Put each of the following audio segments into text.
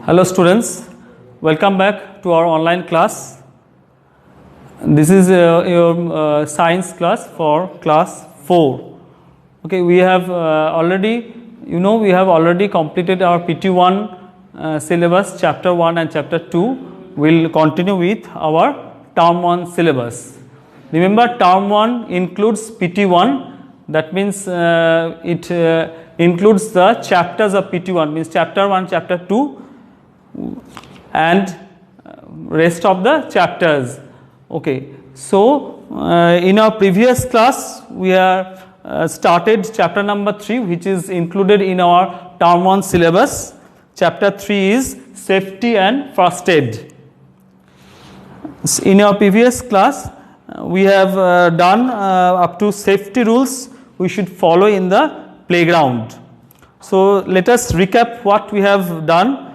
Hello students, welcome back to our online class. This is your science class for class 4. Okay, we have already completed our PT1 syllabus, chapter 1 and chapter 2. We'll continue with our term 1 syllabus. Remember, term 1 includes PT1, that means it includes the chapters of PT1, means chapter 1, chapter 2 and rest of the chapters. Okay, so in our previous class we have started chapter number 3, which is included in our term 1 syllabus. Chapter 3 is safety and first aid. In our previous class we have done up to safety rules we should follow in the playground. So let us recap what we have done.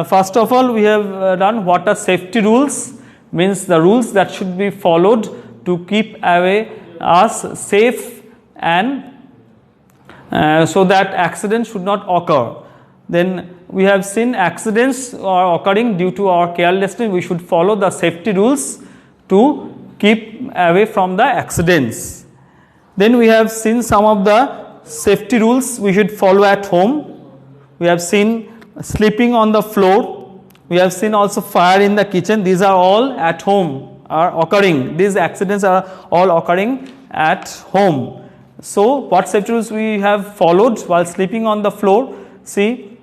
First of all, we have done what are safety rules, means the rules that should be followed to keep away us safe and so that accidents should not occur. Then we have seen accidents are occurring due to our carelessness. We should follow the safety rules to keep away from the accidents. Then we have seen some of the safety rules we should follow at home. We have seen sleeping on the floor. We have seen also fire in the kitchen. These are all at home are occurring. These accidents are all occurring at home. So what safety rules we have followed while sleeping on the floor? See,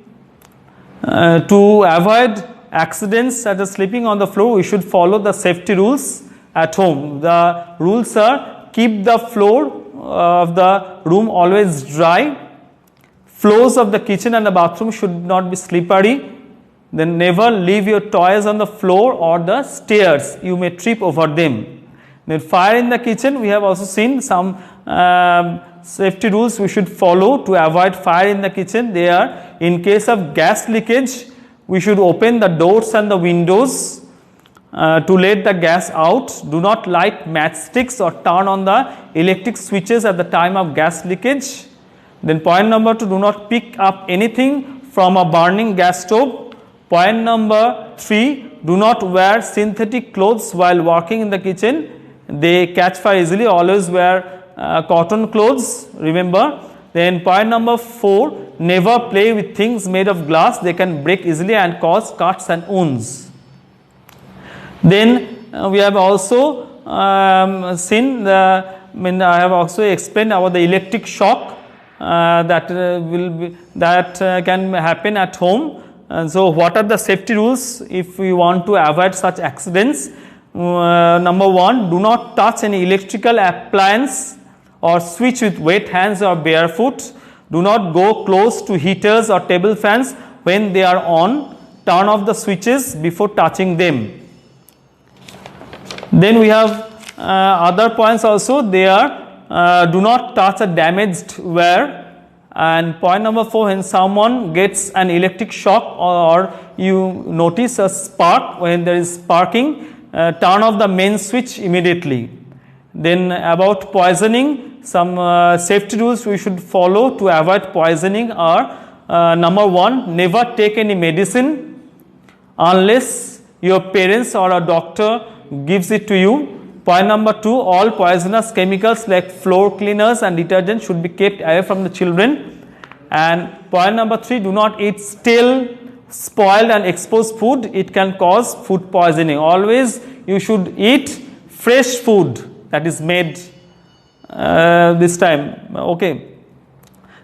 to avoid accidents such as sleeping on the floor, we should follow the safety rules at home. The rules are: keep the floor of the room always dry. Floors of the kitchen and the bathroom should not be slippery. Then never leave your toys on the floor or the stairs. You may trip over them. Then fire in the kitchen. We have also seen some safety rules we should follow to avoid fire in the kitchen. They are: in case of gas leakage, we should open the doors and the windows to let the gas out. Do not light matchsticks or turn on the electric switches at the time of gas leakage. Then point number 2, do not pick up anything from a burning gas stove. Point number 3, do not wear synthetic clothes while working in the kitchen. They catch fire easily. Always wear cotton clothes, remember. Then point number 4, never play with things made of glass. They can break easily and cause cuts and wounds. Then we have also seen I have also explained about the electric shock that can happen at home. So what are the safety rules if we want to avoid such accidents? Number 1, do not touch any electrical appliance or switch with wet hands or barefoot. Do not go close to heaters or table fans when they are on. Turn off the switches before touching them. Then we have other points also. They are do not touch a damaged wire. And point number 4, when someone gets an electric shock or you notice a spark, when there is sparking, turn off the main switch immediately. Then about poisoning, some safety rules we should follow to avoid poisoning are: number 1, never take any medicine unless your parents or a doctor gives it to you. Point number 2, all poisonous chemicals like floor cleaners and detergent should be kept away from the children. And point number 3, do not eat stale, spoiled and exposed food. It can cause food poisoning. Always you should eat fresh food that is made this time. Okay.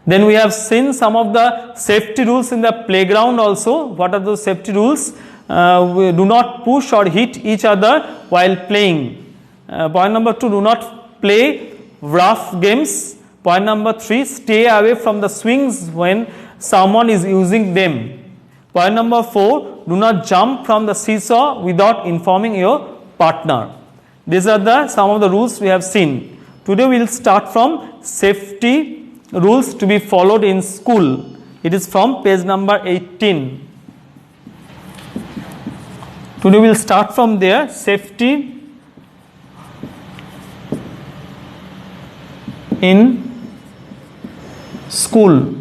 Then we have seen some of the safety rules in the playground also. What are those safety rules? We do not push or hit each other while playing. Point number 2, do not play rough games. Point number 3, stay away from the swings when someone is using them. Point number 4, do not jump from the seesaw without informing your partner. These are some of the rules we have seen. Today we will start from safety rules to be followed in school. It is from page number 18. Today we will start from there. Safety in school.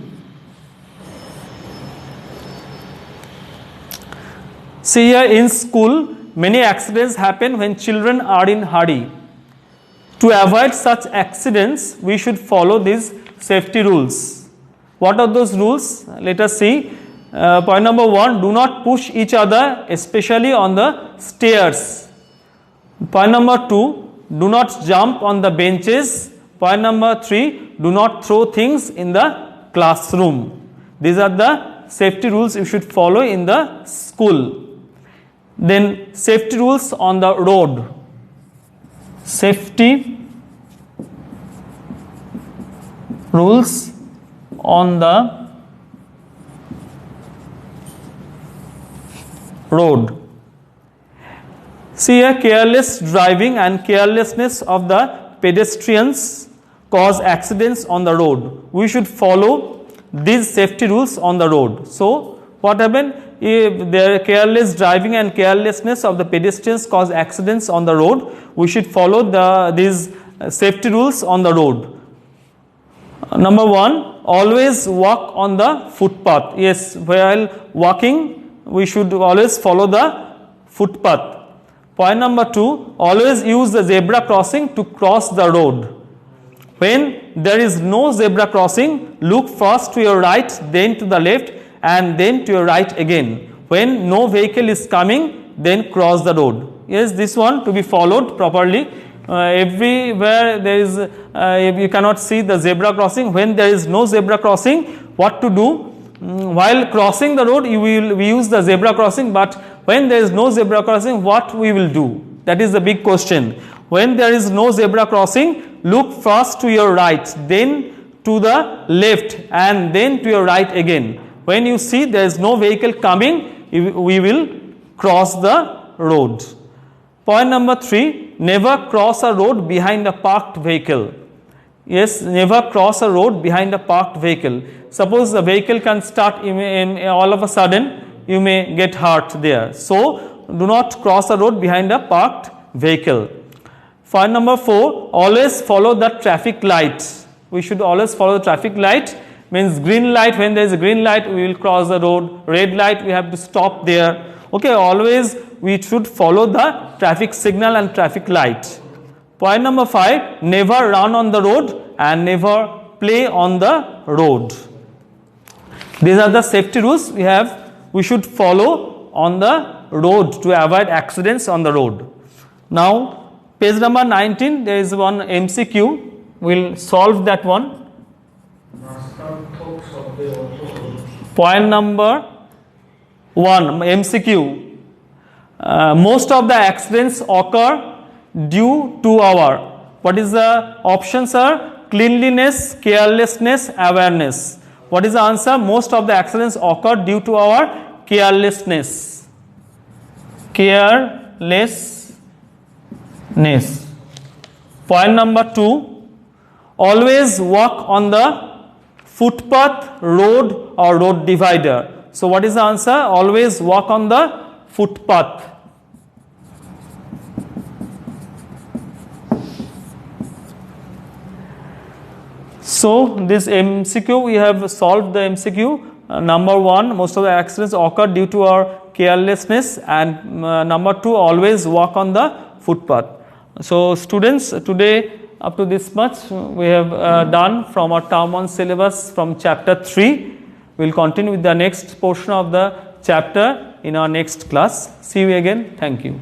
See here, in school, many accidents happen when children are in hurry. To avoid such accidents, we should follow these safety rules. What are those rules? Let us see. Point number 1, do not push each other, especially on the stairs. Point number 2, do not jump on the benches. Point number 3, do not throw things in the classroom. These are the safety rules you should follow in the school. Then safety rules on the road. Safety rules on the road. See here, careless driving and carelessness of the pedestrians cause accidents on the road. We should follow these safety rules on the road. So what happened? If there careless driving and carelessness of the pedestrians cause accidents on the road, we should follow these safety rules on the road. Number 1, always walk on the footpath. Yes, while walking, we should always follow the footpath. Point number 2, always use the zebra crossing to cross the road. When there is no zebra crossing, look first to your right, then to the left, and then to your right again. When no vehicle is coming, then cross the road. Yes, this one to be followed properly. Everywhere there is, you cannot see the zebra crossing. When there is no zebra crossing, what to do? While crossing the road, we use the zebra crossing, but when there is no zebra crossing, what we will do? That is the big question. When there is no zebra crossing, look first to your right, then to the left, and then to your right again. When you see there is no vehicle coming, we will cross the road. Point number 3, never cross a road behind a parked vehicle. Yes, never cross a road behind a parked vehicle. Suppose the vehicle can start all of a sudden, you may get hurt there. So, do not cross a road behind a parked vehicle. Point number 4, always follow the traffic light. We should always follow the traffic light. Means green light, when there is a green light, we will cross the road. Red light, we have to stop there. Okay, always we should follow the traffic signal and traffic light. Point number 5, never run on the road and never play on the road. These are the safety rules we should follow on the road to avoid accidents on the road. Now, page number 19, there is one MCQ. We'll solve that one. Point number 1, MCQ. Most of the accidents occur due to our, what is the option, sir? Cleanliness, carelessness, awareness. What is the answer? Most of the accidents occur due to our carelessness. Carelessness. Point number 2, always walk on the footpath, road or road divider. So what is the answer? Always walk on the footpath. So this MCQ, we have solved the MCQ. Number 1, most of the accidents occur due to our carelessness, and number 2, always walk on the footpath. So students, today up to this much we have done from our term 1 syllabus from chapter 3. We will continue with the next portion of the chapter in our next class. See you again. Thank you.